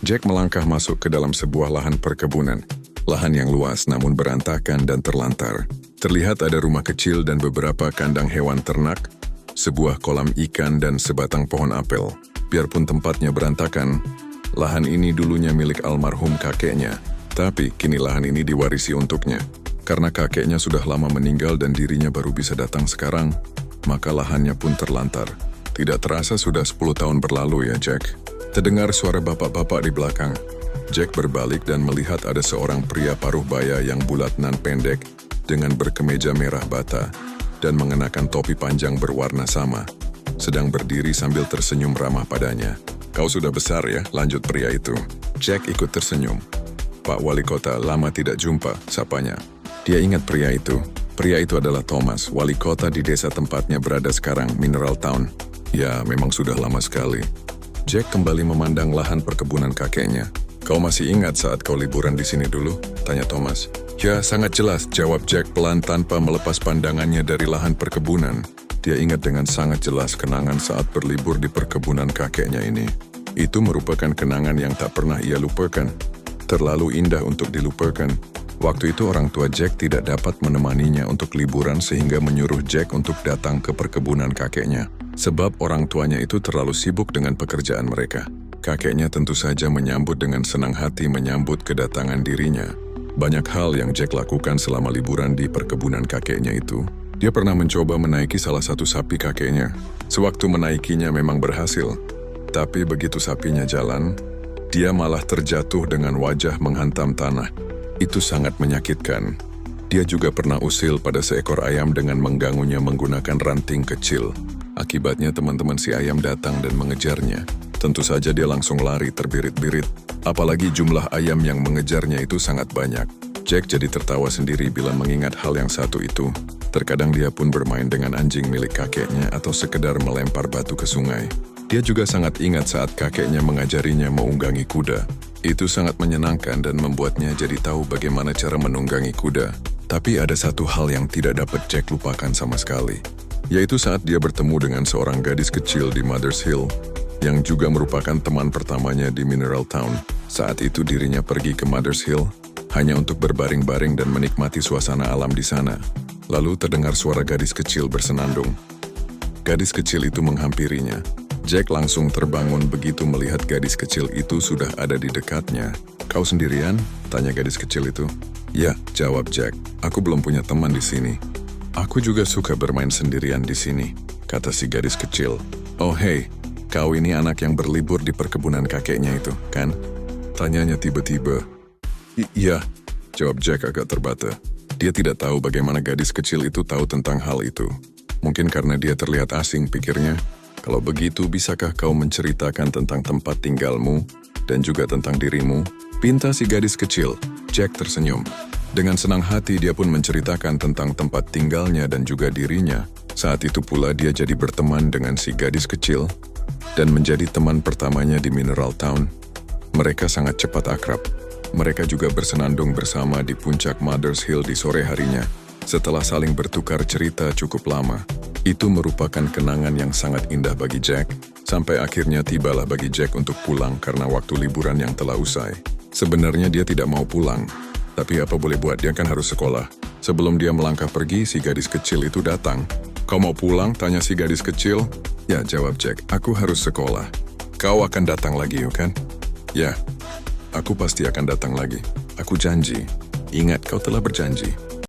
Jack melangkah masuk ke dalam sebuah lahan perkebunan. Lahan yang luas namun berantakan dan terlantar. Terlihat ada rumah kecil dan beberapa kandang hewan ternak, sebuah kolam ikan dan sebatang pohon apel. Biarpun tempatnya berantakan, lahan ini dulunya milik almarhum kakeknya. Tapi kini lahan ini diwarisi untuknya. Karena kakeknya sudah lama meninggal dan dirinya baru bisa datang sekarang, maka lahannya pun terlantar. Tidak terasa sudah 10 tahun berlalu ya, Jack. Terdengar suara bapak-bapak di belakang. Jack berbalik dan melihat ada seorang pria paruh baya yang bulat nan pendek dengan berkemeja merah bata dan mengenakan topi panjang berwarna sama, sedang berdiri sambil tersenyum ramah padanya. "Kau sudah besar ya," lanjut pria itu. Jack ikut tersenyum. "Pak Wali Kota, lama tidak jumpa," sapanya. Dia ingat pria itu. Pria itu adalah Thomas, wali kota di desa tempatnya berada sekarang, Mineral Town. Ya, memang sudah lama sekali. Jack kembali memandang lahan perkebunan kakeknya. "Kau masih ingat saat kau liburan di sini dulu?" tanya Thomas. "Ya, sangat jelas," jawab Jack pelan tanpa melepas pandangannya dari lahan perkebunan. Dia ingat dengan sangat jelas kenangan saat berlibur di perkebunan kakeknya ini. Itu merupakan kenangan yang tak pernah ia lupakan. Terlalu indah untuk dilupakan. Waktu itu orang tua Jack tidak dapat menemaninya untuk liburan sehingga menyuruh Jack untuk datang ke perkebunan kakeknya. Sebab orang tuanya itu terlalu sibuk dengan pekerjaan mereka. Kakeknya tentu saja menyambut dengan senang hati menyambut kedatangan dirinya. Banyak hal yang Jack lakukan selama liburan di perkebunan kakeknya itu. Dia pernah mencoba menaiki salah satu sapi kakeknya. Sewaktu menaikinya memang berhasil. Tapi begitu sapinya jalan, dia malah terjatuh dengan wajah menghantam tanah. Itu sangat menyakitkan. Dia juga pernah usil pada seekor ayam dengan mengganggunya menggunakan ranting kecil. Akibatnya teman-teman si ayam datang dan mengejarnya. Tentu saja dia langsung lari terbirit-birit. Apalagi jumlah ayam yang mengejarnya itu sangat banyak. Jack jadi tertawa sendiri bila mengingat hal yang satu itu. Terkadang dia pun bermain dengan anjing milik kakeknya atau sekedar melempar batu ke sungai. Dia juga sangat ingat saat kakeknya mengajarinya mengunggangi kuda. Itu sangat menyenangkan dan membuatnya jadi tahu bagaimana cara menunggangi kuda. Tapi ada satu hal yang tidak dapat Jack lupakan sama sekali. Yaitu saat dia bertemu dengan seorang gadis kecil di Mother's Hill, yang juga merupakan teman pertamanya di Mineral Town. Saat itu dirinya pergi ke Mother's Hill, hanya untuk berbaring-baring dan menikmati suasana alam di sana. Lalu terdengar suara gadis kecil bersenandung. Gadis kecil itu menghampirinya. Jack langsung terbangun begitu melihat gadis kecil itu sudah ada di dekatnya. "Kau sendirian?" tanya gadis kecil itu. "Ya," jawab Jack. "Aku belum punya teman di sini." "Aku juga suka bermain sendirian di sini," kata si gadis kecil. "Oh hei, kau ini anak yang berlibur di perkebunan kakeknya itu, kan?" tanyanya tiba-tiba. "Iya," jawab Jack agak terbata. Dia tidak tahu bagaimana gadis kecil itu tahu tentang hal itu. Mungkin karena dia terlihat asing, pikirnya. "Kalau begitu, bisakah kau menceritakan tentang tempat tinggalmu dan juga tentang dirimu?" pinta si gadis kecil. Jack tersenyum. Dengan senang hati dia pun menceritakan tentang tempat tinggalnya dan juga dirinya. Saat itu pula dia jadi berteman dengan si gadis kecil dan menjadi teman pertamanya di Mineral Town. Mereka sangat cepat akrab. Mereka juga bersenandung bersama di puncak Mother's Hill di sore harinya. Setelah saling bertukar cerita cukup lama, itu merupakan kenangan yang sangat indah bagi Jack. Sampai akhirnya tibalah bagi Jack untuk pulang karena waktu liburan yang telah usai. Sebenarnya dia tidak mau pulang. Tapi apa boleh buat, dia kan harus sekolah. Sebelum dia melangkah pergi, si gadis kecil itu datang. "Kau mau pulang?" tanya si gadis kecil. "Ya," jawab Jack. "Aku harus sekolah." "Kau akan datang lagi, kan?" "Ya, aku pasti akan datang lagi. Aku janji." "Ingat, kau telah berjanji."